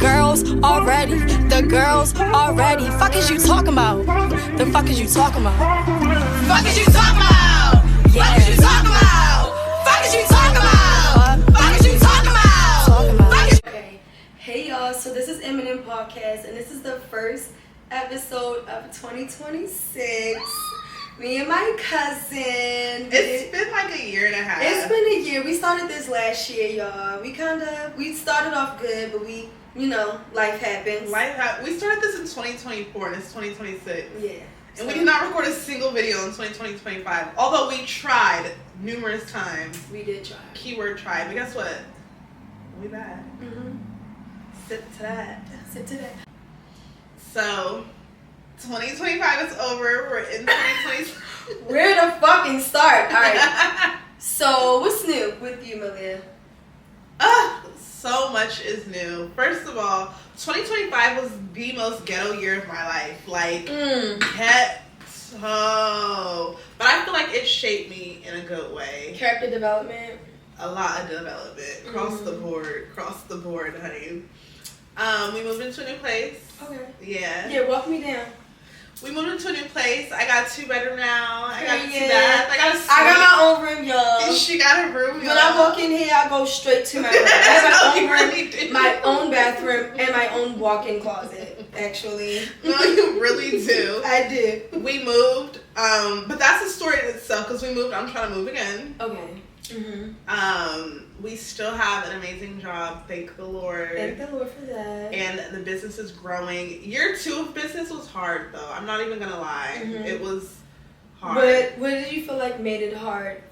girls already. Fuck is you talking about? The fuck is you talking about? Fuck is you talking about? Fuck is you talking about? Fuck is you talking about? Fuck is you talking about? Okay, hey y'all. So this is Eminem Podcast, and this is the first episode of 2026. Me and my cousin. It's been like a year and a half. It's been a year. We started this last year, y'all. We started off good, but life happens. We started this in 2024 and it's 2026. Yeah. And we did not record a single video in 2025. Although we tried numerous times. We did try. Keyword try. But guess what? We back. Mm-hmm. Sip to that. So, 2025 is over. We're in 2026. Where the fucking start? Alright. So, what's new with you, Malia? So much is new. First of all, 2025 was the most ghetto year of my life. Like, ghetto. But I feel like it shaped me in a good way. Character development. A lot of development. Across the board, honey. We moved into a new place. Okay. Yeah. Yeah, walk me down. We moved into a new place. I got 2-bedroom now. I got 2 baths. I got my own room, y'all. She got a room, y'all. When I walk in here, I go straight to my room. I have my own room, my own bathroom, and my own walk-in closet, actually. No, you really do. I did. We moved, but that's a story in itself because we moved. I'm trying to move again. Okay. Mm-hmm. We still have an amazing job, thank the Lord. Thank the Lord for that. And the business is growing. Year 2 of business was hard, though. I'm not even gonna lie. Mm-hmm. It was hard. But what did you feel like made it hard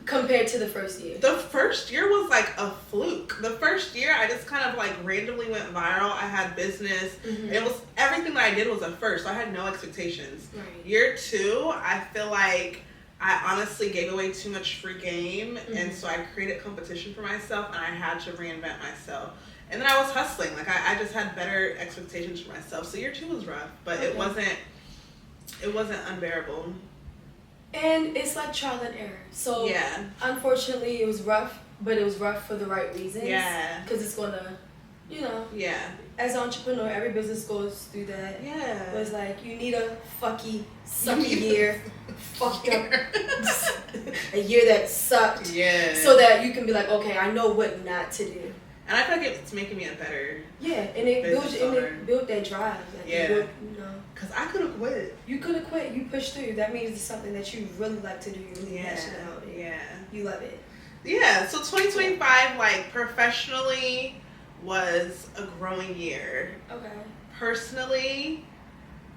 compared to the first year? The first year was like a fluke. The first year, I just kind of like randomly went viral. I had business. Mm-hmm. It was everything that I did was a first. So I had no expectations. Right. Year 2, I feel like I honestly gave away too much free game, and so I created competition for myself, and I had to reinvent myself. And then I was hustling. Like I just had better expectations for myself. So year 2 was rough, but it wasn't unbearable. And it's like trial and error. So yeah, unfortunately, it was rough, but it was rough for the right reasons. Yeah, because it's gonna, Yeah. As an entrepreneur, every business goes through that. Yeah. It was like you need a sucky year. Fucked up. A year that sucked. Yeah. So that you can be like, okay, I know what not to do. And I feel like it's making me a better. Yeah, and it built that drive. Like Because I could have quit. You could have quit. You pushed through. That means it's something that you really like to do. You're really passionate about it. Yeah. You love it. Yeah. So 2025, like professionally, was a growing year. Okay. Personally,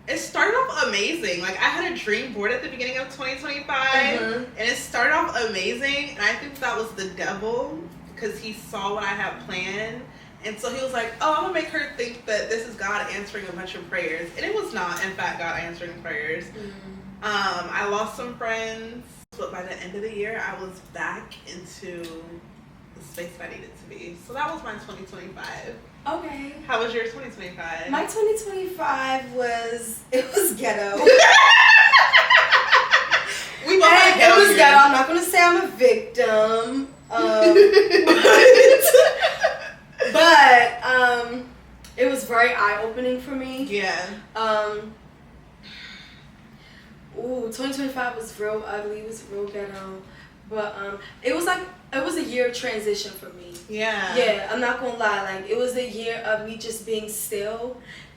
it started off amazing. Like I had a dream board at the beginning of 2025, and it started off amazing. And I think that was the devil because he saw what I had planned, and so he was like, "Oh, I'm gonna make her think that this is God answering a bunch of prayers," and it was not. In fact, God answering prayers. I lost some friends, but by the end of the year, I was back into the space that I needed to be. So that was my 2025. Okay. How was your 2025? My 2025 was ghetto. We both had ghetto. It was years. ghetto. I'm not gonna say I'm a victim. But it was very eye-opening for me. Yeah. 2025 was real ugly. It was real ghetto. But it was a year of transition for me. Yeah. Yeah, I'm not gonna lie. Like it was a year of me just being still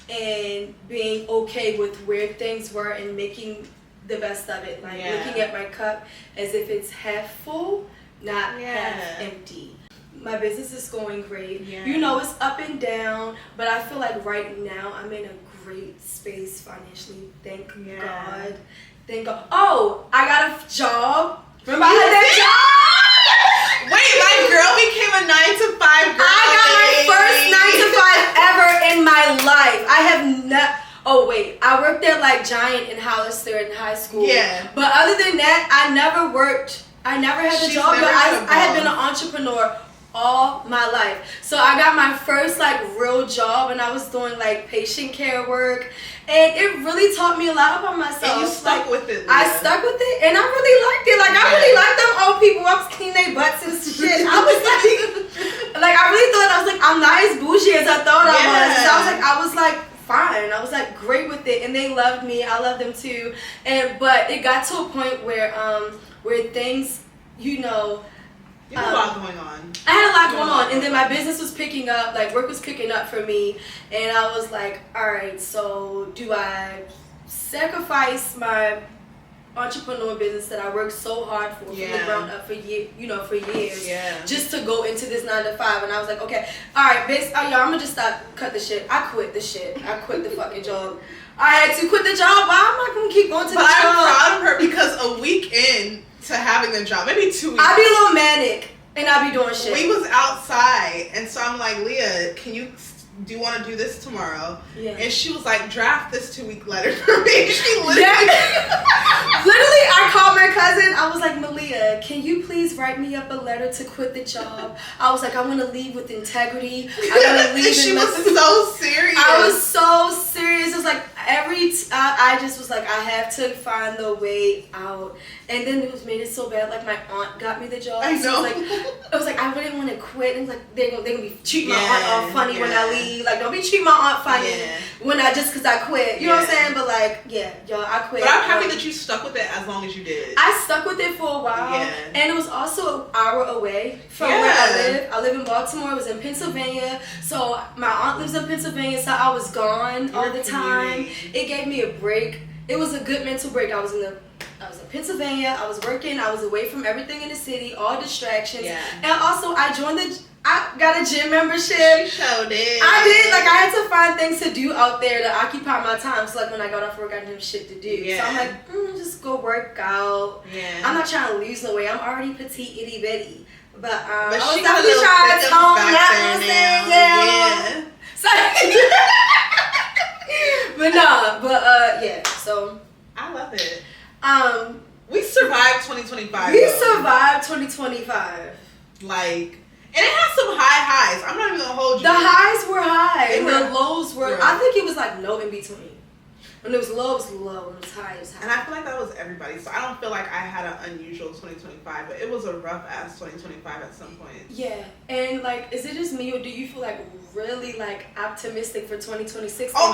and being okay with where things were and making the best of it. Like looking at my cup as if it's half full, not half empty. My business is going great. Yeah. It's up and down, but I feel like right now I'm in a great space financially. Thank God. Thank God. Oh, I got a job. Remember I had that job? Wait, my girl became a 9-to-5 girl. I got my first 9-to-5 ever in my life. I have not. Oh wait, I worked at like Giant in Hollister in high school. Yeah. But other than that, I never worked. I never had a job. But I had been an entrepreneur all my life. So I got my first like real job, and I was doing like patient care work, and it really taught me a lot about myself. And you stuck with it. I stuck with it, and I really liked it. Like I really liked them old people. I was cleaning their butts and shit. I was like I really thought, I was like, I'm not as bougie as as I thought I was like fine. I was like great with it, and they loved me. I loved them too. But it got to a point where things, you know. You had a lot going on. I had a lot going on, and then my business was picking up, like work was picking up for me, and I was like, all right, so do I sacrifice my entrepreneur business that I worked so hard for from the ground up for years, just to go into this 9 to 5? And I was like, okay, all right, I'm gonna just cut the shit. I quit the shit. I quit the fucking job. I had to quit the job. I'm not gonna keep going to the job. But I'm proud of her because a week in to having the job, maybe 2 weeks. I be a little manic and I be doing shit. We was outside, and so I'm like, Leah, do you want to do this tomorrow? Yeah. And she was like, draft this 2-week letter for me. She literally, I called my cousin. I was like, Malia, can you please write me up a letter to quit the job? I was like, I want to leave with integrity. I want to leave. And she was so serious. I was so serious. It was like I just was like, I have to find the way out. And then it made it so bad. Like my aunt got me the job. I know. So it was like I wouldn't want to quit. And like they're gonna be treating my aunt all funny when I leave. Like don't be treating my aunt funny when because I quit. You know what I'm saying? But like y'all, I quit. But I'm happy that you stuck with it as long as you did. I stuck with it for a while. Yeah. And it was also an hour away from where I live. I live in Baltimore. It was in Pennsylvania. So my aunt lives in Pennsylvania. So I was gone all the time. It gave me a break. It was a good mental break. I was in Pennsylvania. I was working. I was away from everything in the city, all distractions. Yeah. And also, I got a gym membership. She showed it. I did. Like, I had to find things to do out there to occupy my time. So, like, when I got off work, I didn't have shit to do. Yeah. So, I'm like, just go work out. Yeah. I'm not trying to lose no weight. I'm already petite, itty bitty. But I was definitely trying to tone that. Yeah. So, so. I love it. We survived 2025. We survived 2025. Like, and it had some high highs. I'm not even gonna hold you. The highs were high, and the lows were. I think it was like no in between. When it was low, it was low. When it was high, it was high. And I feel like that was everybody. So I don't feel like I had an unusual 2025, but it was a rough ass 2025 at some point. Yeah, and like, is it just me, or do you feel like really like optimistic for 2026? Oh,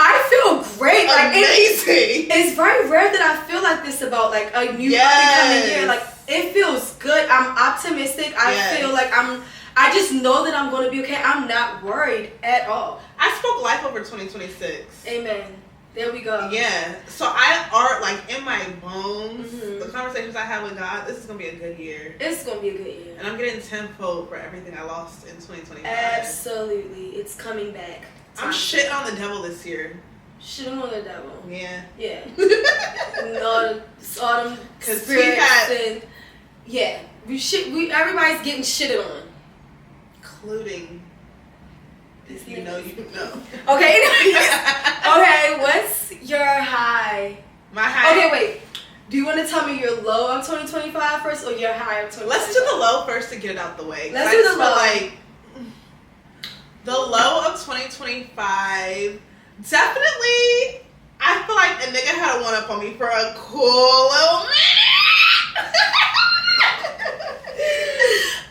I feel great. Like amazing. It's very rare that I feel like this about like a new upcoming year. Like it feels good. I'm optimistic. I feel like I just know that I'm going to be okay. I'm not worried at all. I spoke life over 2026. Amen. There we go. Yeah. So I are like in my bones, the conversations I had with God, this is going to be a good year. It's going to be a good year. And I'm getting tenfold for everything I lost in 2025. Absolutely. It's coming back. I'm shitting on the devil this year. Shitting on the devil. Yeah. Yeah. all them spirits and everybody's getting shitted on. Including if you know, you know. Okay. Okay, what's your high? My high. Okay, wait. Do you want to tell me your low of 2025 first, or your high of 2025? Let's do the low first to get it out the way. Let's do the low. Like the low of 2025. Definitely, I feel like a nigga had a one up on me for a cool little minute.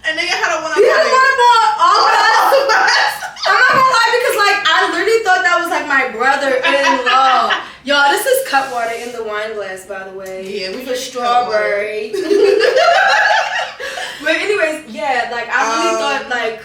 A nigga had a one up on me. He had a one up on all of us. I'm not gonna lie, because like I literally thought that was like my brother-in-law. Y'all, this is cut water in the wine glass, by the way. Yeah, we for strawberry. But anyways, yeah, like I really thought like.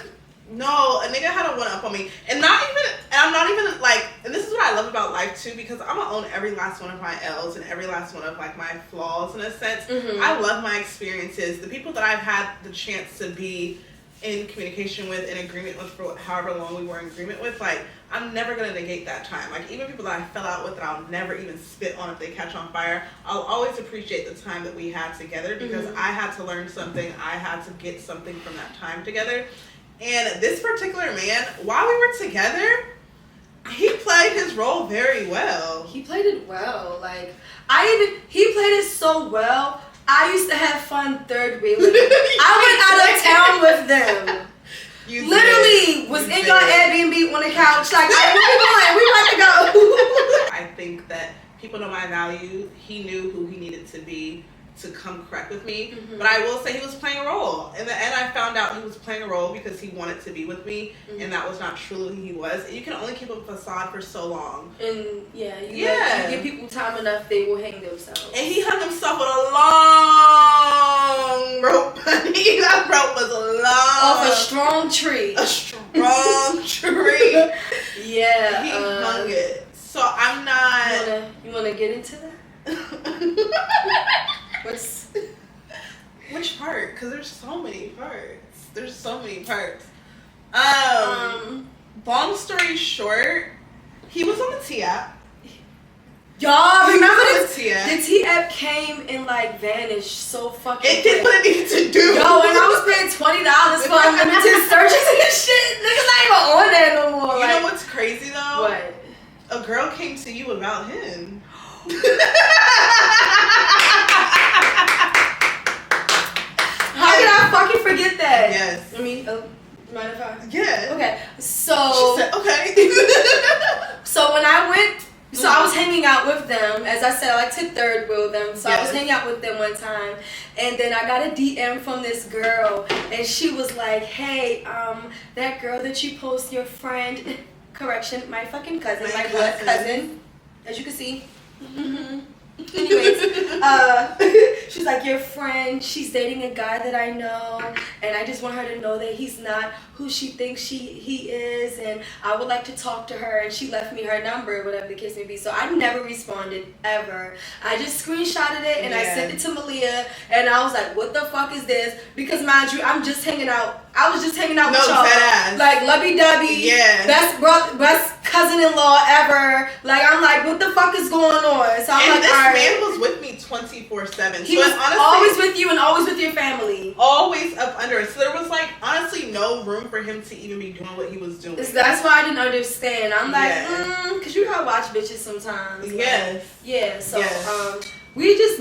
No, a nigga had a one up on me. And I'm not even like, and this is what I love about life too, because I'm gonna own every last one of my L's and every last one of like my flaws in a sense. I love my experiences. The people that I've had the chance to be in communication with, in agreement with for however long we were in agreement with, like I'm never gonna negate that time. Like even people that I fell out with that I'll never even spit on if they catch on fire, I'll always appreciate the time that we had together, because I had to learn something, I had to get something from that time together. And this particular man, while we were together, he played his role very well. He played it well. Like he played it so well. I used to have fun third wheeling. I went out of town with them. You literally was in your Airbnb on the couch. Like, where we going? We about to go. I think that people know my value. He knew who he needed to be to come correct with me. But I will say he was playing a role. In the end, I found out he was playing a role because he wanted to be with me, and that was not truly who he was. And you can only keep a facade for so long. And you give people time enough, they will hang themselves. And he hung himself with a long rope. That rope was long. Off a strong tree. A strong tree. Yeah. He hung it. So I'm not. You wanna get into that? Which part? Because there's so many parts. Long story short, he was on the T-app. Y'all remember this? The T-app came and like vanished so fucking It did what it needed to do. Yo, and I was paying $20 for unlimited searches and shit. Niggas not even on there no more. You know what's crazy though? What? A girl came to you about him. How did I fucking forget that? Yes. I mean, mind if I? Yeah. Okay. So. She said, okay. So when I went, I was hanging out with them. As I said, I like to third wheel them. So I was hanging out with them one time, and then I got a DM from this girl, and she was like, "Hey, that girl that you post, your friend." Correction, my fucking cousin, my blood cousin, as you can see. Anyways, she's like, your friend, she's dating a guy that I know, and I just want her to know that he's not who she thinks he is, and I would like to talk to her, and she left me her number, whatever the case may be. So I never responded, ever. I just screenshotted it, and I sent it to Malia, and I was like, what the fuck is this? Because mind you, I was just hanging out with y'all. Like, lovey-dovey, best cousin-in-law ever. Like, I'm like, what the fuck is going on? So I'm this man was with me 24/7. He was honestly, always with you and always with your family. Always up under it. So there was like honestly no room for him to even be doing what he was doing. That's why I didn't understand. I'm like, because you gotta watch bitches sometimes. Yes. Like, yeah. So we just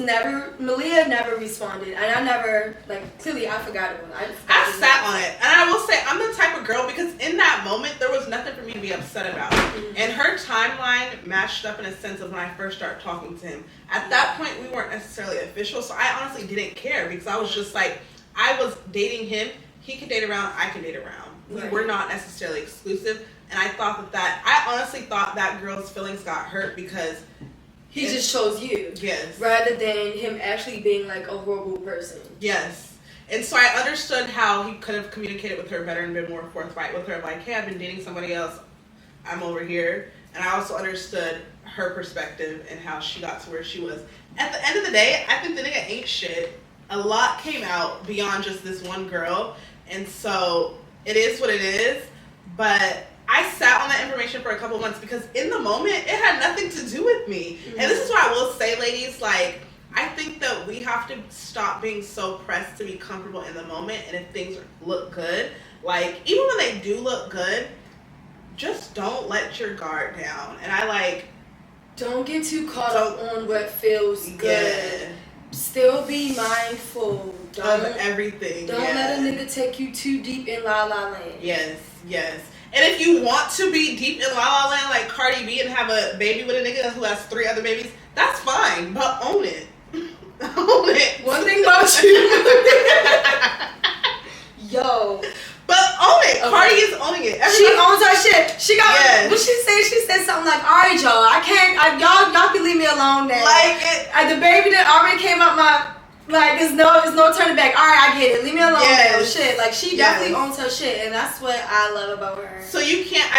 Malia never responded, and I never clearly I forgot it. I sat on it, and I will say I'm the type of girl because in that moment there was nothing for me to be upset about, and her timeline matched up in a sense of when I first started talking to him. At that point, we weren't necessarily official, so I honestly didn't care because I was just like, I was dating him. He could date around. I could date around. We were not necessarily exclusive, and I thought I honestly thought that girl's feelings got hurt because. He just chose you. Yes. Rather than him actually being like a horrible person. Yes. And so I understood how he could have communicated with her better and been more forthright with her. Like, hey, I've been dating somebody else. I'm over here. And I also understood her perspective and how she got to where she was. At the end of the day, I think the nigga ain't shit. A lot came out beyond just this one girl. And so it is what it is. But I sat on that information for a couple months because in the moment, it had nothing to do with me. And this is what I will say, ladies, like, I think that we have to stop being so pressed to be comfortable in the moment. And if things look good, like, even when they do look good, just don't let your guard down. And don't get too caught up on what feels good. Yeah. Still be mindful. Of everything. Don't let a nigga take you too deep in La La Land. Yes. And if you want to be deep in La La Land like Cardi B and have a baby with a nigga who has 3 other babies, that's fine. But own it. Own it. One thing about you. Yo. But own it. Okay. Cardi is owning it. She owns her shit. She got what she said. She said something like, "All right, y'all, I can't. Y'all can leave me alone now. The baby that already came out my." Like, it's no turning back. All right, I get it. Leave me alone now. Shit. Like, she definitely owns her shit, and that's what I love about her. So you can't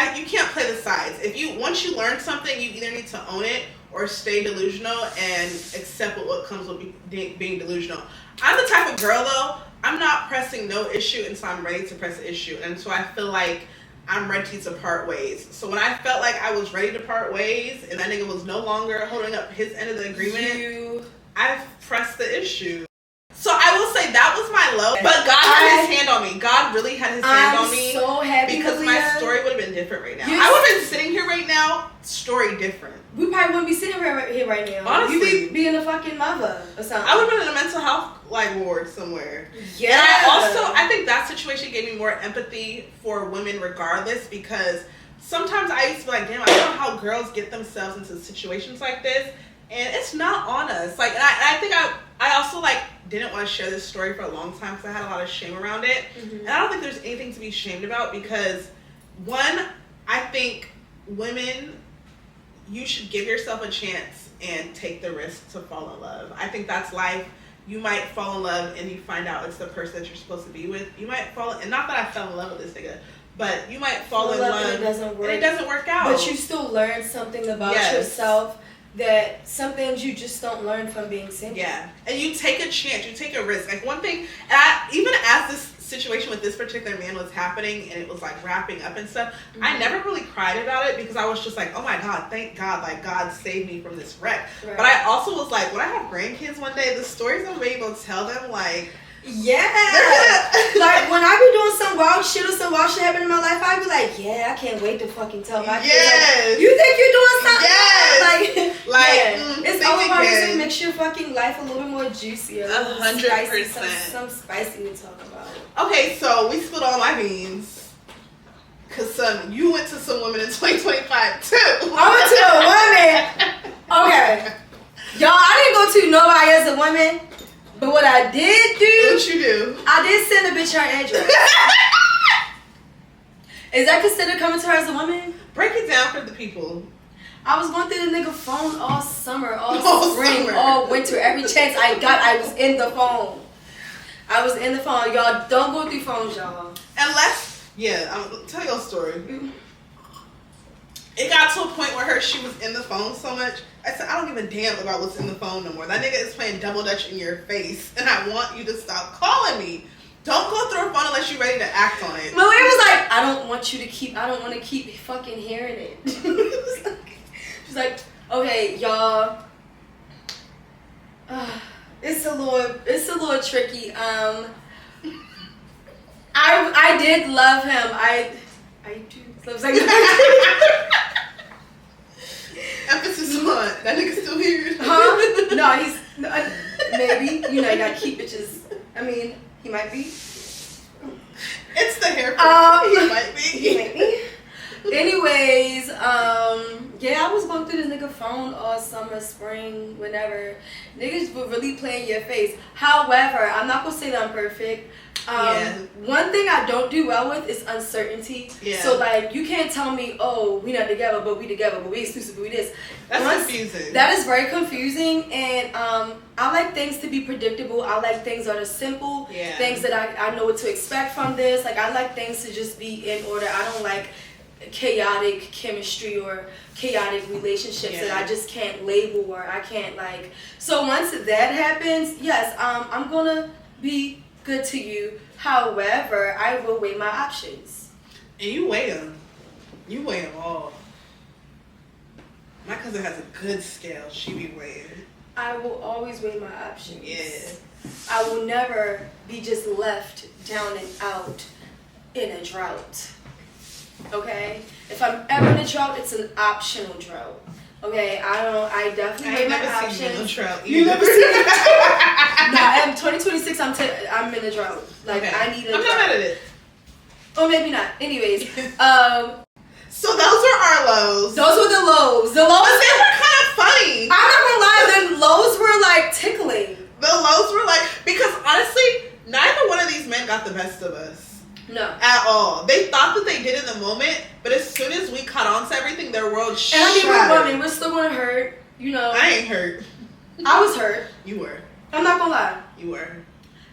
play the sides. Once you learn something, you either need to own it or stay delusional and accept what comes with being delusional. I'm the type of girl though. I'm not pressing no issue until I'm ready to press an issue, and so I feel like I'm ready to part ways. So when I felt like I was ready to part ways, and that nigga was no longer holding up his end of the agreement. I've pressed the issue. So I will say that was my low. But God had his hand on me. God really had his hand on me. I'm so happy because my story would have been different right now. I would have been sitting here right now, story different. We probably wouldn't be sitting here right now. Honestly. You'd be being a fucking mother or something. I would have been in a mental health ward somewhere. Yeah. And I think that situation gave me more empathy for women regardless, because sometimes I used to be like, damn, I don't know how girls get themselves into situations like this. And it's not on us. Like, and I think I also like didn't want to share this story for a long time because I had a lot of shame around it. And I don't think there's anything to be shamed about because, one, I think women, you should give yourself a chance and take the risk to fall in love. I think that's life. You might fall in love and you find out it's the person that you're supposed to be with. You might fall, and not that I fell in love with this nigga, but you might fall in love and it doesn't work out. But you still learn something about yourself that some things you just don't learn from being single. Yeah, and you take a chance, you take a risk. Like one thing, and even as this situation with this particular man was happening and it was like wrapping up and stuff, I never really cried about it because I was just like, oh my God, thank God, like God saved me from this wreck. Right. But I also was like, when I have grandkids one day, the stories I'm able to tell them, like, like when I be doing some wild shit or some wild shit happening in my life, I be like, yeah, I can't wait to fucking tell my kids. Like, you think you're doing something? It's always hard to make your fucking life a little bit more juicier. 100%. Some spicy to talk about. Okay, so we spilled all my beans. Cause you went to some women in 2025 too. I went to a woman. Okay, y'all, I didn't go to nobody as a woman. But what I did do... What you do? I did send a bitch her address. Is that considered coming to her as a woman? Break it down for the people. I was going through the nigga phone all summer, all spring, all winter. Every chance I got, I was in the phone. Y'all, don't go through phones, y'all. Unless... tell your story. It got to a point where she was in the phone so much... I said, I don't give a damn about what's in the phone no more. That nigga is playing double dutch in your face, and I want you to stop calling me. Don't go through a phone unless you're ready to act on it. Malia was like, I don't want to keep fucking hearing it. She's like, okay, y'all. It's a little tricky. I did love him. I do love him. Emphasis on that nigga's still here. Huh? No, he's maybe. You know, you gotta keep bitches. I mean, he might be. It's the hair. He might be. He might be. Anyways, I was going through this nigga phone all summer, spring, whenever. Niggas were really playing your face. However, I'm not gonna say that I'm perfect. One thing I don't do well with is uncertainty. Yeah. So like you can't tell me, oh, we not together, but we together, but we exclusive, but we this. That's confusing. That is very confusing, and I like things to be predictable. I like things that are simple. Yeah. Things that I know what to expect from this. Like I like things to just be in order. I don't like chaotic chemistry or chaotic relationships that I just can't label or I can't like. So once that happens, yes, I'm gonna be good to you. However, I will weigh my options. And you weigh them. You weigh them all. My cousin has a good scale. She be weighing. I will always weigh my options. Yeah. I will never be just left down and out in a drought. Okay? If I'm ever in a drought, it's an optional drought. Okay, I definitely weigh my options. You never seen a drought? Nah, in 2026, I'm in a drought. Like, okay. I need a drought. I'm not mad at it. Or maybe not. Anyways, so those were our lows. Those were the lows. The lows, but they were kind of funny. I'm not gonna lie, the lows were like tickling. The lows were like, because honestly, neither one of these men got the best of us. No. At all. They thought that they did in the moment, but as soon as we caught on to everything, their world shattered. And I mean, we're women. We're still gonna hurt. You know. I ain't hurt. I was hurt. You were. I'm not gonna lie. You were.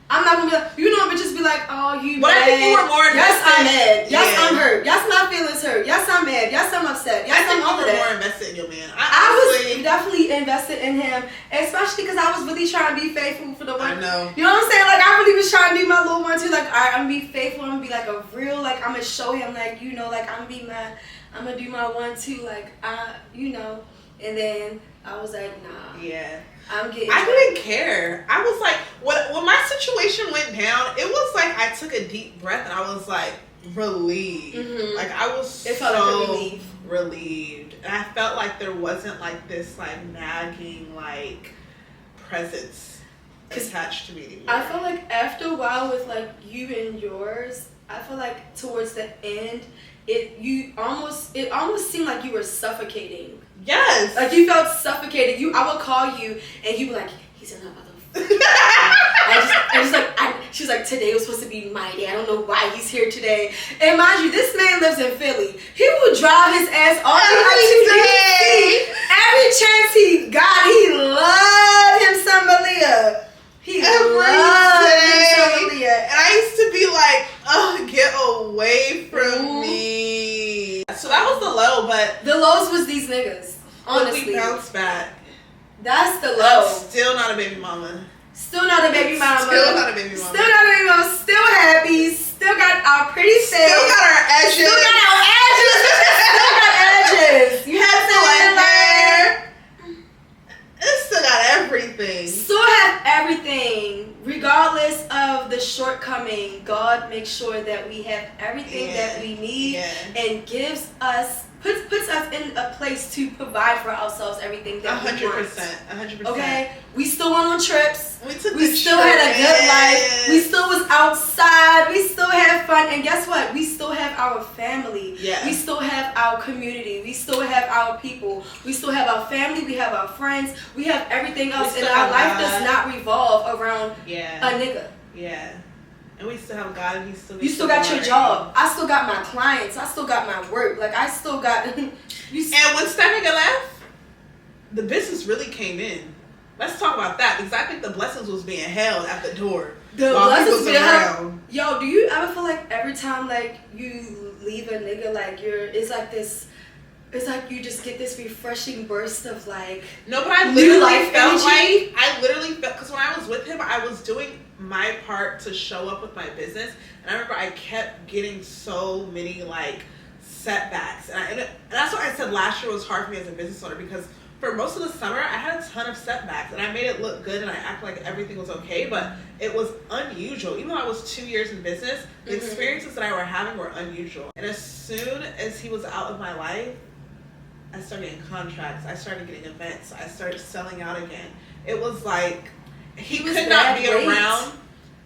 I'm not gonna be like, you know, bitches be like, oh, you but mad. I think you were more invested. Yes, I'm mad. Yes, I'm hurt. Yes, my feelings hurt. Yes, I'm mad. Yes, I'm upset. Yes, I'm all of that. I think you were more invested in your man. I was definitely invested in him, especially because I was really trying to be faithful for the one. I know. You know what I'm saying? Like, I really was trying to do my little one too. Like, all right, I'm gonna be faithful. I'm gonna be like a real, like, I'm gonna show him, like, you know, like, I'm gonna do my 1, 2, like, you know. And then I was like, nah. Yeah. I didn't care. I was like, when my situation went down, it was like I took a deep breath and I was like relieved. Mm-hmm. Like I was so relieved. And I felt like there wasn't like this like nagging like presence attached to me anymore. I feel like after a while with like you and yours, I feel like towards the end, it almost seemed like you were suffocating. Yes. Like you felt suffocated. I would call you and you'd be like, he's in that She's like, today was supposed to be my day. I don't know why he's here today. And mind you, this man lives in Philly. He will drive his ass all the way to DC. Every chance he got, he loved him some Malia. He loved him some Malia. And I used to be like, oh, get away from me. So that was the low, but the lows was these niggas. Honestly, we bounced back. That's the low. Still not a baby mama. Still not a baby mama. Still not a baby mama. Still not a baby mama. Still happy. Still got our pretty face. Still got our edges. Still got our edges. Still got edges. You have to hair. It still got everything. Still have everything. Regardless of the shortcoming, God makes sure that we have everything that we need and gives us puts us in a place to provide for ourselves everything that 100%, we want. 100%. Okay? We still went on trips. We still had a good life. We still was outside. We still had fun. And guess what? We still have our family. Yeah. We still have our community. We still have our people. We still have our family. We have our friends. We have everything else. And our life does not revolve around a nigga. Yeah. And we still have God, and you still got your job. I still got my clients. I still got my work. Like, I still got. And once that nigga left, the business really came in. Let's talk about that, because I think the blessings was being held at the door. The blessings being held. Yo, do you ever feel like every time like you leave a nigga, like it's like this? It's like you just get this refreshing burst of like. No, but I literally felt because when I was with him, I was doing my part to show up with my business, and I remember I kept getting so many like setbacks, and that's why I said last year was hard for me as a business owner, because for most of the summer I had a ton of setbacks, and I made it look good and I acted like everything was okay, but it was unusual. Even though I was 2 years in business, the experiences that I were having were unusual. And as soon as he was out of my life, I started getting contracts, I started getting events, I started selling out again. It was like he could not be around.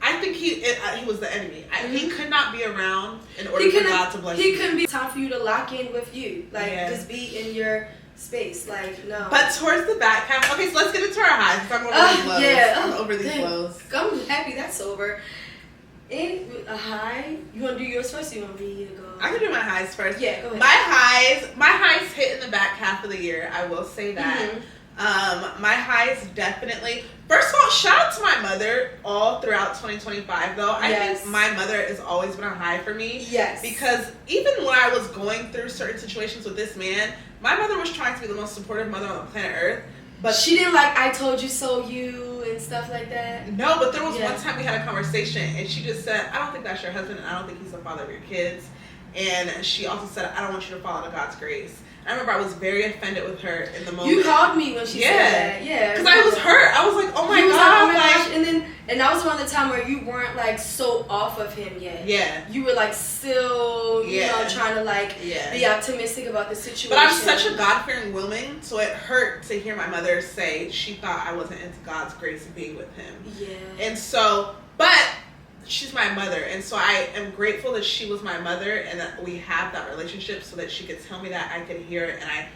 I think he was the enemy. He could not be around in order for God to bless you. He couldn't be time for you to lock in with you. Like, just be in your space. Like, no. But towards the back half, okay, so let's get into our highs. I'm over these lows. Yeah. I'm over these lows. I'm happy that's over. And a high, you want to do yours first or you want me to go? I can do my highs first. Yeah, go ahead. My highs hit in the back half of the year. I will say that. My highs definitely. First of all, shout out to my mother all throughout 2025 though. I think my mother has always been a high for me. Yes. Because even when I was going through certain situations with this man, my mother was trying to be the most supportive mother on the planet Earth. But she didn't like I told you so you and stuff like that? No, but there was one time we had a conversation and she just said, I don't think that's your husband and I don't think he's the father of your kids. And she also said, I don't want you to fall into God's grace. I remember I was very offended with her in the moment. You called me when she said that. Yeah. Because I was hurt. I was like, oh my God. Like, oh my gosh. And that was around the time where you weren't like so off of him yet. Yeah. You were like still, you know, trying to like be optimistic about the situation. But I'm such a God-fearing woman, so it hurt to hear my mother say she thought I wasn't into God's grace of being with him. Yeah. And so, but she's my mother, and so I am grateful that she was my mother and that we have that relationship so that she could tell me that, I could hear it, and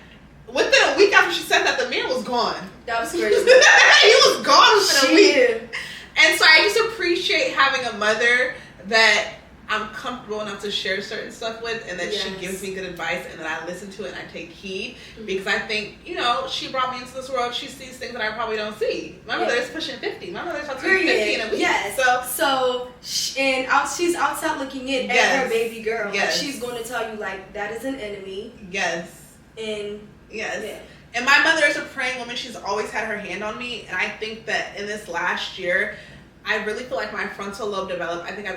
within a week after she said that, the man was gone. That was crazy. He was gone within a week. Did. And so I just appreciate having a mother that I'm comfortable enough to share certain stuff with, and that she gives me good advice, and that I listen to it and I take heed, because I think, you know, she brought me into this world. She sees things that I probably don't see. My mother is pushing 50. My mother's about to be 50 in a week. Yes. She's outside looking in at her baby girl. Yes. Like, she's going to tell you, like, that is an enemy. Yes. And and my mother is a praying woman. She's always had her hand on me, and I think that in this last year, I really feel like my frontal lobe developed. I think I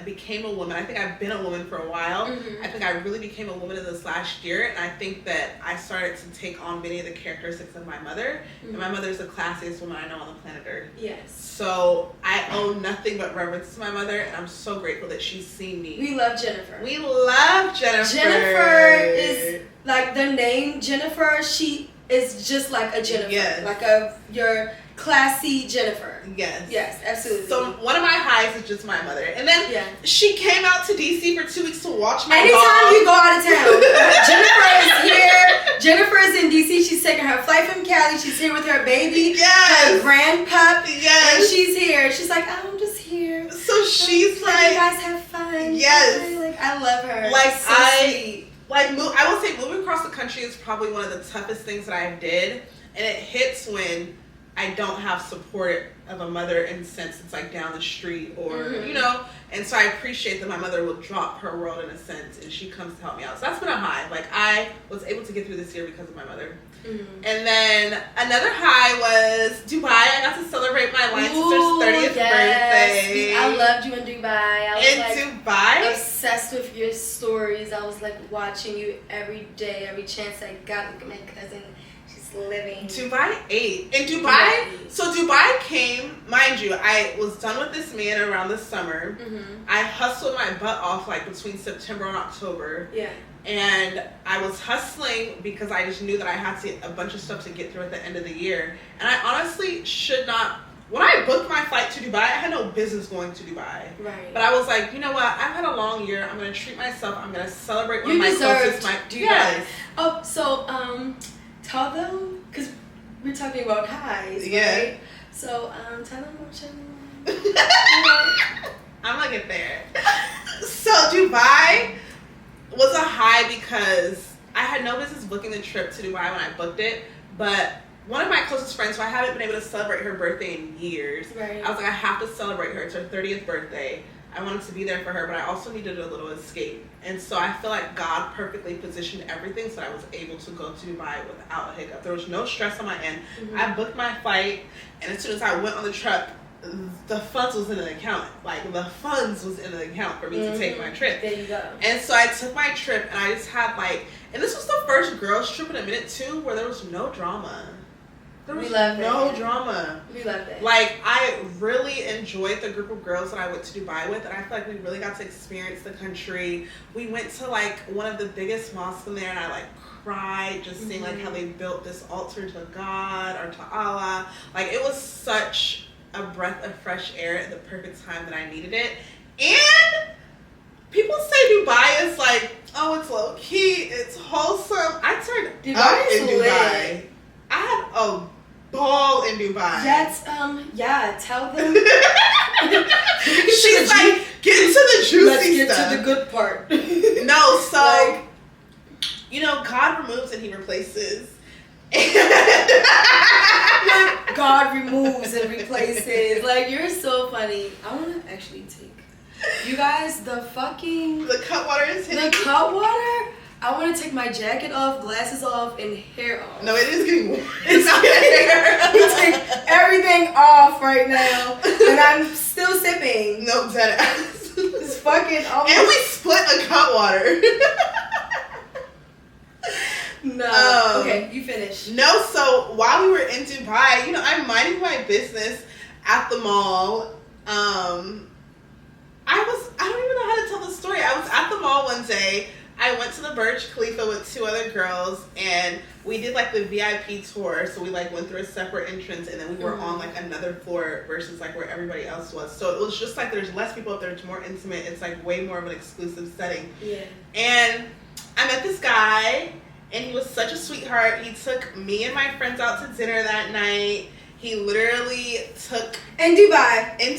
became a woman. I think I've been a woman for a while. I think I really became a woman in this last year, and I think that I started to take on many of the characteristics of my mother. And my mother is the classiest woman I know on the planet Earth. Yes. So I owe nothing but reverence to my mother, and I'm so grateful that she's seen me. We love Jennifer. We love Jennifer. Jennifer is like the name Jennifer. She is just like a Jennifer, like your classy Jennifer. Yes, absolutely. So one of my highs is just my mother, and then she came out to DC for 2 weeks to watch my Anytime dog. you go out of town, Jennifer is here. Jennifer is in DC. She's taking her flight from Cali. She's here with her baby, her grand pup, she's here. She's like, I'm just here. So she's like, you guys have fun. Yes. Like, I love her. Like, so sweet. I will say moving across the country is probably one of the toughest things that I did. And it hits when I don't have support of a mother in the sense it's like down the street or, you know. And so I appreciate that my mother will drop her world in a sense and she comes to help me out. So that's been a high. Like, I was able to get through this year because of my mother. And then another high was Dubai. I got to celebrate my line sister's 30th birthday. I loved you in Dubai. I was Dubai? Obsessed with your stories. I was like watching you every day, every chance I got. Look at my cousin. She's living. Dubai 8. In Dubai, so Dubai came, mind you, I was done with this man around the summer. I hustled my butt off like between September and October. Yeah. And I was hustling because I just knew that I had a bunch of stuff to get through at the end of the year. And I honestly should not. When I booked my flight to Dubai, I had no business going to Dubai. Right. But I was like, you know what? I've had a long year. I'm going to treat myself. I'm going to celebrate one of my closest. Dubai. Oh, so tell them, because we're talking about highs, right? So tell them what you. I'm going to get there. So Dubai was a high because I had no business booking the trip to Dubai when I booked it, but one of my closest friends, who I haven't been able to celebrate her birthday in years, right. I was like, I have to celebrate her. It's her 30th birthday. I wanted to be there for her, but I also needed a little escape. And so I feel like God perfectly positioned everything so that I was able to go to Dubai without a hiccup. There was no stress on my end. I booked my flight, and as soon as I went on the trip, the funds was in the account. Like, the funds was in the account for me to take my trip. There you go. And so I took my trip, and I just had like, and this was the first girls trip in a minute too, where there was no drama. There was no drama. We love that. Like, I really enjoyed the group of girls that I went to Dubai with, and I feel like we really got to experience the country. We went to like one of the biggest mosques in there, and I like cried just seeing like how they built this altar to God or to Allah. Like, it was such a breath of fresh air at the perfect time that I needed it. And people say Dubai is like, oh, it's low key, it's wholesome. I turned up in Dubai. I had a ball in Dubai. That's tell them. She's like, get into the juicy Let's get stuff. to the good part. No, so like, you know, God removes and He replaces. God removes and replaces. Like, you're so funny. I want to actually take you guys the cut water is hitting. The cut water. I want to take my jacket off, glasses off, and hair off. No, it is getting warm. You take everything off right now, and I'm still sipping. No, dead ass. It's fucking almost. And we split a cut water. No. Okay, you finish. No, so while we were in Dubai, you know, I'm minding my business at the mall. I don't even know how to tell the story. I was at the mall one day. I went to the Burj Khalifa with 2 other girls, and we did like the VIP tour. So we like went through a separate entrance, and then we were on like another floor versus like where everybody else was. So it was just like there's less people up there. It's more intimate. It's like way more of an exclusive setting. Yeah. And I met this guy, and he was such a sweetheart. He took me and my friends out to dinner that night. He literally took... In Dubai, he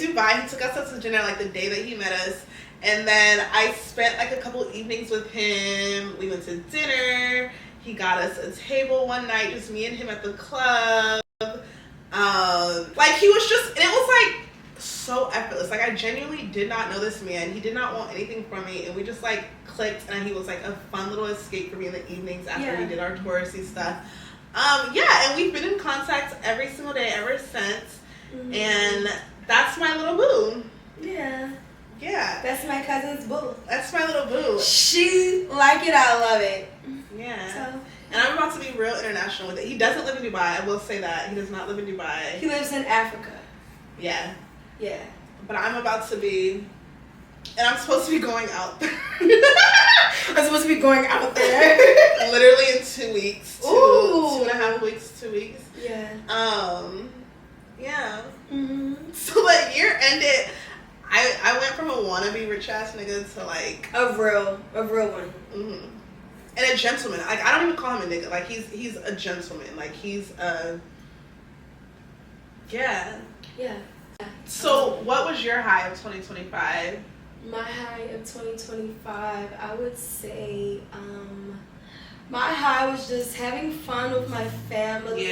took us out to dinner like the day that he met us. And then I spent like a couple evenings with him. We went to dinner. He got us a table one night, just me and him at the club. Like, he was just... And it was like so effortless. Like, I genuinely did not know this man. He did not want anything from me. And we just like clicked. And he was like a fun little escape for me in the evenings after we did our touristy stuff. And we've been in contact every single day ever since. And that's my little boo. Yeah. Yeah. That's my cousin's boo. That's my little boo. She like it, I love it. Yeah. So, and I'm about to be real international with it. He doesn't live in Dubai. I will say that. He does not live in Dubai. He lives in Africa. Yeah. Yeah. But I'm about to be... And I'm supposed to be going out there. I'm supposed to be going out there. Literally in 2 weeks. Ooh. 2.5 weeks, 2 weeks. Yeah. Yeah. So that year ended... I went from a wannabe rich ass nigga to like... A real one. And a gentleman. Like, I don't even call him a nigga. Like, he's a gentleman. Like, he's a... Yeah. Yeah. So, what was your high of 2025? My high of 2025, I would say, my high was just having fun with my family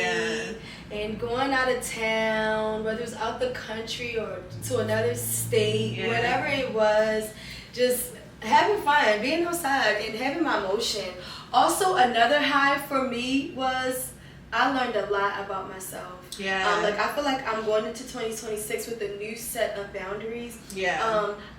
and going out of town, whether it was out the country or to another state, whatever it was, just having fun, being outside and having my motion. Also, another high for me was I learned a lot about myself. Like I feel like I'm going into 2026 with a new set of boundaries.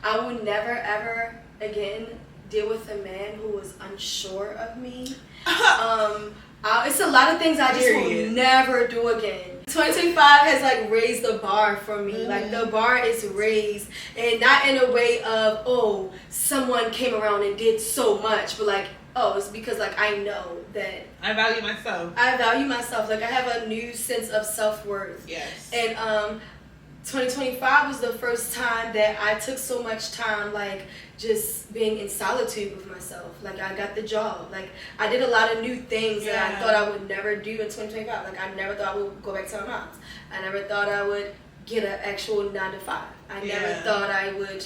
I will never ever again deal with a man who was unsure of me. It's a lot of things I just will never do again. 2025 has like raised the bar for me. Like the bar is raised, and not in a way of, oh, someone came around and did so much, but like, oh, it's because like I know that I value myself. Like I have a new sense of self-worth. Yes. And 2025 was the first time that I took so much time like just being in solitude with myself. Like I got the job. Like I did a lot of new things that I thought I would never do in 2025. Like I never thought I would go back to my mom's. I never thought I would get an actual 9 to 5. I never thought I would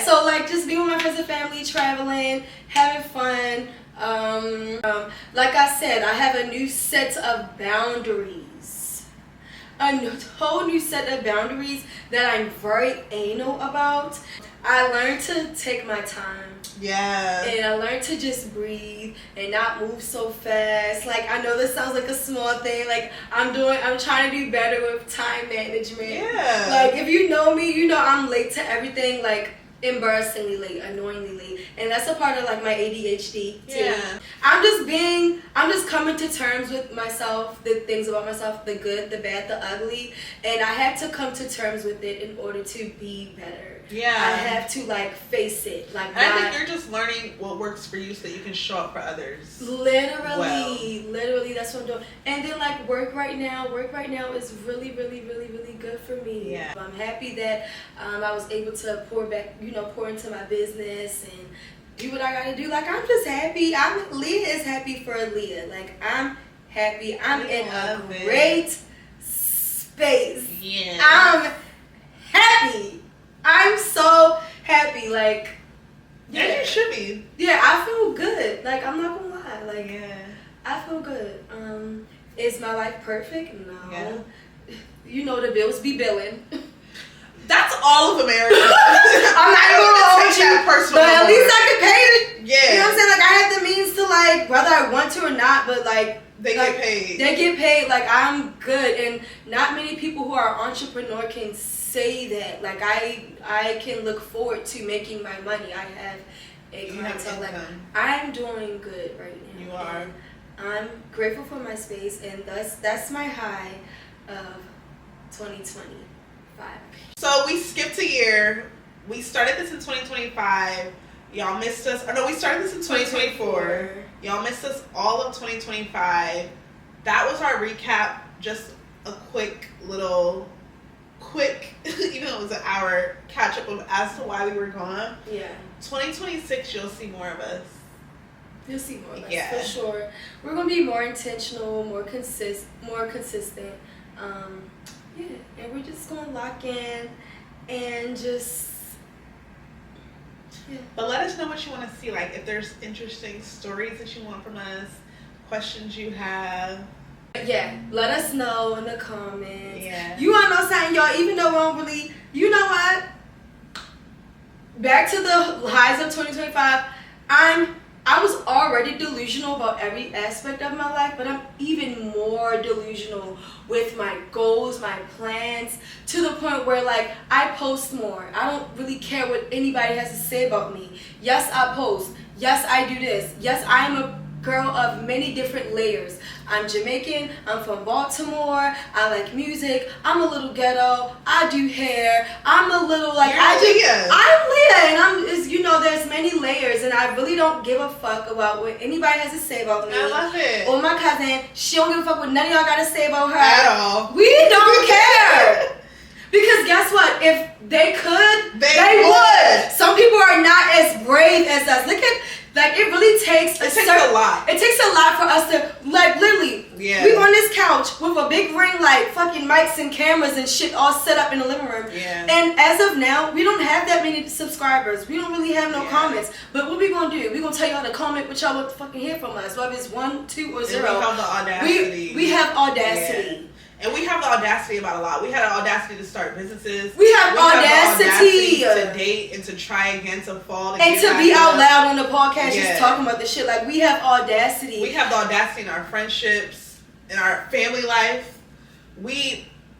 so like just being with my friends and family, traveling, having fun. Like I said, I have a new set of boundaries. A whole new set of boundaries that I'm very anal about. I learned to take my time. And I learned to just breathe and not move so fast. Like I know this sounds like a small thing. Like I'm trying to do better with time management. Like if you know me, you know I'm late to everything. Like embarrassingly late, annoyingly late, and that's a part of like my ADHD too. I'm just coming to terms with myself, the things about myself, the good, the bad, the ugly, and I have to come to terms with it in order to be better. I have to like face it. Like I think you're just learning what works for you so that you can show up for others. Literally, that's what I'm doing. And then like work right now is really good for me. I'm happy that I was able to pour into my business and do what I gotta do. Like I'm just happy. Leah is happy for Leah. Like I'm happy. I'm in a great space. I'm happy. I'm so happy. Like and you should be. I feel good. Like I'm not gonna lie. Like I feel good. Is my life perfect? No. You know the bills be billing. That's all of America. I'm not even gonna hold you, personal, but at least I can pay it. You know what I'm saying? Like I have the means to like, whether I want to or not, but like they get paid. They get paid. Like I'm good, and not many people who are entrepreneur can say that. Like I can look forward to making my money. I have a clientele. Like I'm doing good right now. You are. I'm grateful for my space, and that's my high of 2025. So we skipped a year. We started this in 2025. Y'all missed us. Oh no, we started this in 2024. Y'all missed us all of 2025. That was our recap. Just a quick, even though it was an hour catch up of as to why we were gone. 2026, you'll see more of us. You'll see more of us for sure. We're gonna be more intentional, more consistent. And we're just gonna lock in and just But let us know what you want to see. Like if there's interesting stories that you want from us, questions you have. Let us know in the comments. You wanna know something, y'all? Even though we don't really, you know what? Back to the highs of 2025. I was already delusional about every aspect of my life, but I'm even more delusional with my goals, my plans, to the point where like I post more. I don't really care what anybody has to say about me. Yes, I post. Yes, I do this. Yes, I'm a girl of many different layers. I'm Jamaican, I'm from Baltimore, I like music, I'm a little ghetto, I do hair, I'm a little like I'm Leah, and there's many layers, and I really don't give a fuck about what anybody has to say about me. I love it. Or my cousin, she don't give a fuck what none of y'all gotta say about her. At all. We don't care. Because guess what? If they could, they would. Some people are not as brave as us. Look at Like, it really takes a lot. It takes a lot for us to, like, literally, we on this couch with a big ring light, fucking mics and cameras and shit all set up in the living room. Yeah. And as of now, we don't have that many subscribers. We don't really have no comments. But what we gonna do? We gonna tell y'all to comment what y'all want to fucking hear from us, whether it's 1, 2, or 0. And we have the audacity. We have audacity. Yeah. And we have the audacity about a lot. We had the audacity to start businesses. We have audacity to date and to try again, to fall. And to be out loud on the podcast just talking about this shit. Like, we have audacity. We have the audacity in our friendships, in our family life.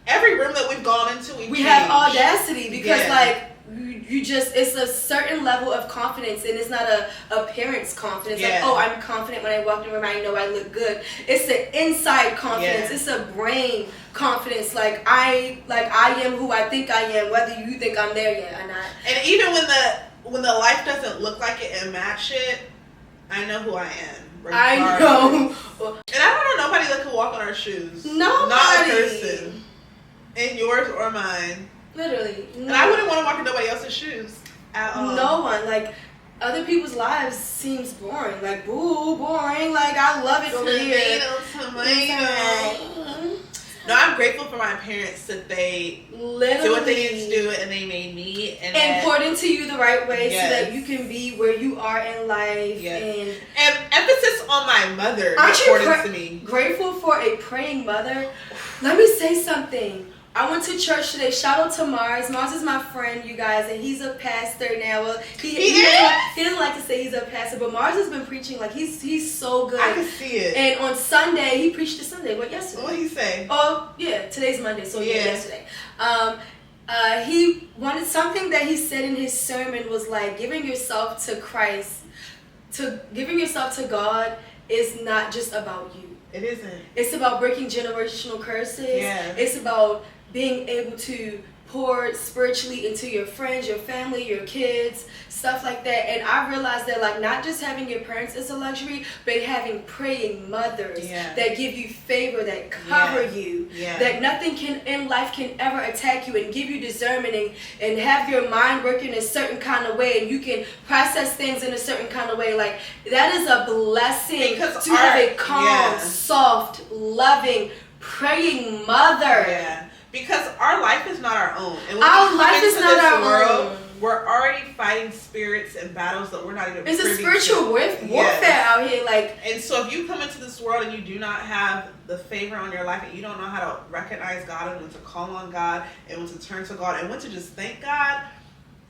Every room that we've gone into, we have audacity because, like, you just, it's a certain level of confidence, and it's not a appearance confidence. Like, oh, I'm confident when I walk in the room, I know I look good. It's an inside confidence. It's a brain confidence. Like I am who I think I am, whether you think I'm there yet or not. And even when the life doesn't look like it and match it, I know who I am. I know. And I don't know nobody that can walk on our shoes. Nobody. Not a person. In yours or mine. Literally. And I wouldn't want to walk in nobody else's shoes at all. No one. Like, other people's lives seems boring. Like, boring. Like, I love it over here. Tomato. No, I'm grateful for my parents that they do what they need to do, and they made me and poured into you the right way so that you can be where you are in life. And emphasis on my mother. Aren't you to me. Grateful for a praying mother? Let me say something. I went to church today. Shout out to Mars. Mars is my friend, you guys, and he's a pastor now. Well, he doesn't like to say he's a pastor, but Mars has been preaching like he's so good. I can see it. And on Sunday, he preached this Sunday. What, yesterday? What did he say? Oh, yeah, today's Monday, so yesterday. He wanted something that he said in his sermon was like giving yourself to Christ, giving yourself to God is not just about you. It isn't. It's about breaking generational curses. Yeah. It's about being able to pour spiritually into your friends, your family, your kids, stuff like that. And I realized that, like, not just having your parents is a luxury, but having praying mothers that give you favor, that cover you, that nothing in life can ever attack you, and give you discernment and have your mind working a certain kind of way, and you can process things in a certain kind of way. Like, that is a blessing to have a calm, soft, loving, praying mother. Yeah. Because our life is not our own. And when our life is not our own. We're already fighting spirits and battles that we're not even privy to. It's a spiritual warfare out here. Like, and so if you come into this world and you do not have the favor on your life, and you don't know how to recognize God and when to call on God and when to turn to God and when to just thank God,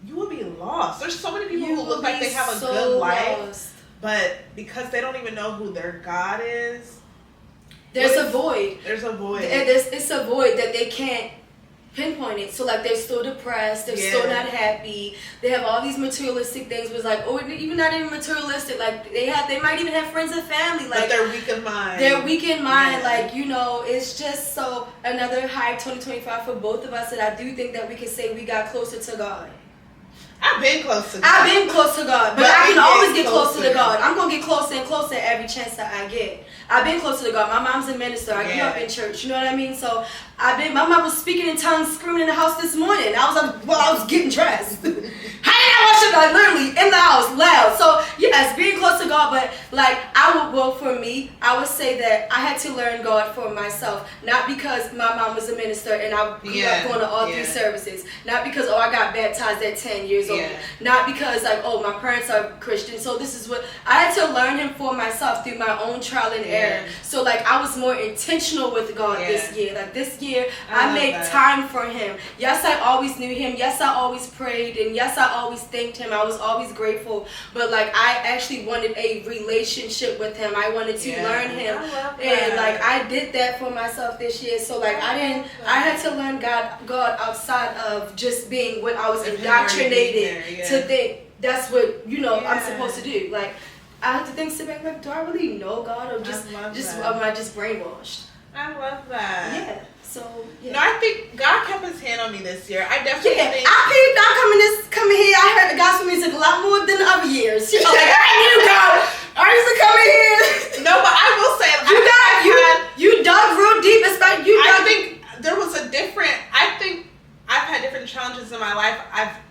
you will be lost. There's so many people who look like they have a good life, but because they don't even know who their God is, there's a void. There's a void. It's a void that they can't pinpoint it. So, like, they're still depressed. They're still not happy. They have all these materialistic things. But it's like, oh, even not even materialistic. Like, they might even have friends and family. Like, but they're weak in mind. They're weak in mind. Like, you know, it's just so another high 2025 for both of us. That I do think that we can say we got closer to God. I've been close to God. I've been close to God. But I can always get closer to God. I'm going to get closer and closer every chance that I get. I've been closer to God. My mom's a minister. I grew up in church. You know what I mean? So my mom was speaking in tongues, screaming in the house this morning. I was like, well, I was getting dressed. How did I worship God? Literally in the house, loud. So yes, being close to God, but like for me, I would say that I had to learn God for myself. Not because my mom was a minister and I grew up going to all 3 services. Not because, I got baptized at 10 years old. Not because, like, my parents are Christian. So this is what I had to learn Him for myself through my own trial and error. So, like, I was more intentional with God this year. Like, this year, I made time for Him. Yes, I always knew Him. Yes, I always prayed. And yes, I always thanked Him. I was always grateful. But, like, I actually wanted a relationship with Him. I wanted to learn Him. And, like, I did that for myself this year. So, like, I had to learn God outside of just being what I was indoctrinated to think that's what, I'm supposed to do. Like, I have to think, sit back, like, do I really know God, or am I just brainwashed? I love that. Yeah. So No, I think God kept His hand on me this year. I definitely think. I peeped out coming here. I heard the gospel music a lot more than the other years. Like, I knew God. I used to come in here. No, but I will say, you dug real deep. I think there was a different. I think I've had different challenges in my life.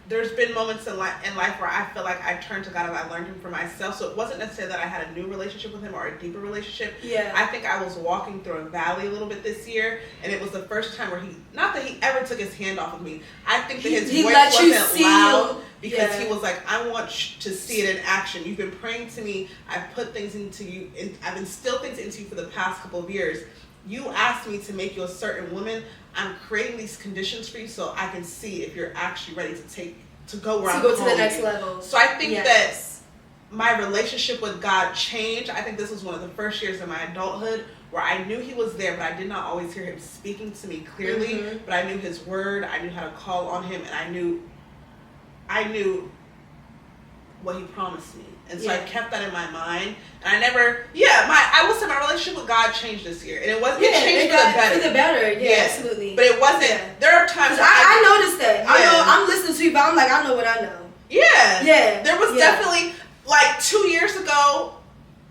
There's been moments in life life where I feel like I turned to God and I learned him for myself. So it wasn't necessarily that I had a new relationship with him or a deeper relationship. Yeah. I think I was walking through a valley a little bit this year, and it was the first time where not that he ever took his hand off of me. I think that his voice wasn't loud because he was like, I want to see it in action. You've been praying to me. I've put things into you, and I've instilled things into you for the past couple of years. You asked me to make you a certain woman. I'm creating these conditions for you so I can see if you're actually ready to go where I'm going. To go to the next level. So I think that my relationship with God changed. I think this was one of the first years of my adulthood where I knew he was there, but I did not always hear him speaking to me clearly. But I knew his word. I knew how to call on him, and I knew what he promised me. And so I kept that in my mind. And I will say my relationship with God changed this year. And it changed for the better. Yeah, absolutely. But it wasn't, there are times I noticed that. I know, I'm listening to you, but I'm like, I know what I know. Yeah. Yeah. There was definitely, like 2 years ago,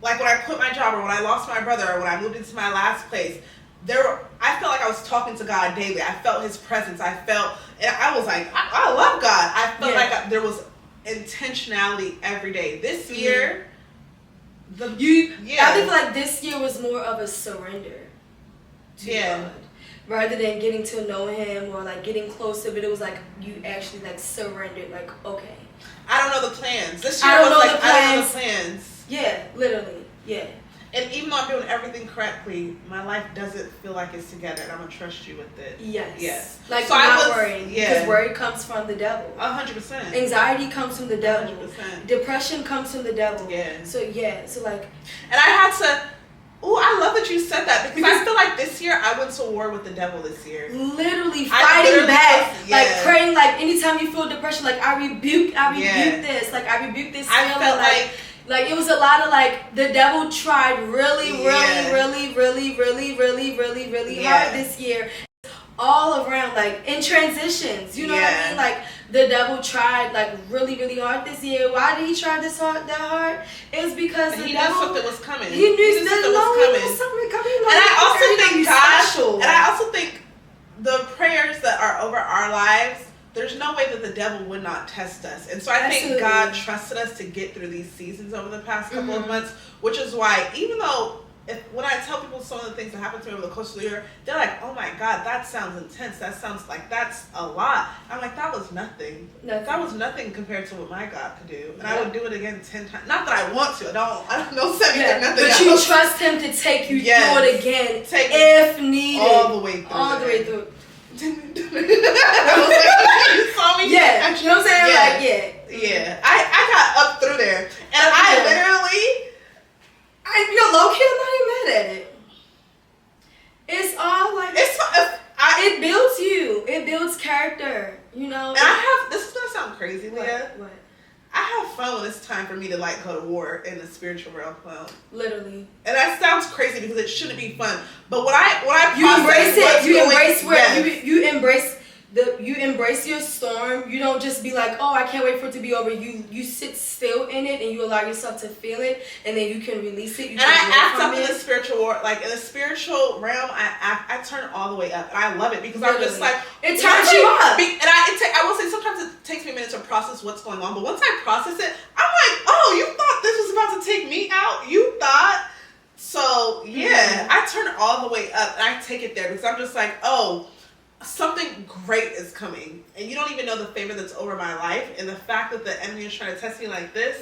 like when I quit my job or when I lost my brother or when I moved into my last place, I felt like I was talking to God daily. I felt his presence. And I was like, I love God. I felt like there was intentionality every day. This year, I feel like this year was more of a surrender to God. Rather than getting to know him or like getting closer, but it was like you actually like surrendered, like, okay. I don't know the plans. This year I don't know the plans. Yeah, literally. Yeah. And even though I'm doing everything correctly, my life doesn't feel like it's together, and I'm gonna trust you with it. Yes. Like, so not worrying. Because worry comes from the devil. 100%. Anxiety comes from the devil. 100%. Depression comes from the devil. Yeah. So like. And I had to. Oh, I love that you said that because I feel like this year I went to war with the devil this year. Literally fighting back, like praying, like anytime you feel depression, like I rebuke this, like I rebuke this. I felt like it was a lot of like the devil tried really hard this year, all around, like in transitions. You know what I mean? Like the devil tried like really hard this year. Why did he try that hard? It was because he knew something was coming. He knew something was coming. And I also think God. And I also think the prayers that are over our lives, there's no way that the devil would not test us. And so I think God trusted us to get through these seasons over the past couple of months, which is why even though when I tell people some of the things that happened to me over the course of the year, they're like, oh my God, that sounds intense. That sounds like that's a lot. I'm like, that was nothing. That was nothing compared to what my God could do. And I would do it again 10 times. Not that I want to. I don't know nothing but else. You trust him to take you through it again if needed. All the way through. All the way through. You saw me? Yeah. You know what I'm saying? Yeah. I got up through there. And I literally... low-key, I'm not even mad at it. It's all like... it builds you. It builds character, you know? And this is going to sound crazy, Leah. What? I have fun when it's time for me to like go to war in the spiritual realm. Literally. And that sounds crazy because it shouldn't be fun. But when I you embrace it. You embrace your storm. You don't just be like, oh, I can't wait for it to be over. You sit still in it and you allow yourself to feel it, and then you can release it. I act up in the spiritual war, like in the spiritual realm. I turn all the way up, and I love it because I'm just like it turns you up. And I will say sometimes it takes me a minute to process what's going on, but once I process it, I'm like, oh, you thought this was about to take me out? You thought? So I turn it all the way up, and I take it there because I'm just like, oh, something great is coming, and you don't even know the favor that's over my life, and the fact that the enemy is trying to test me like this,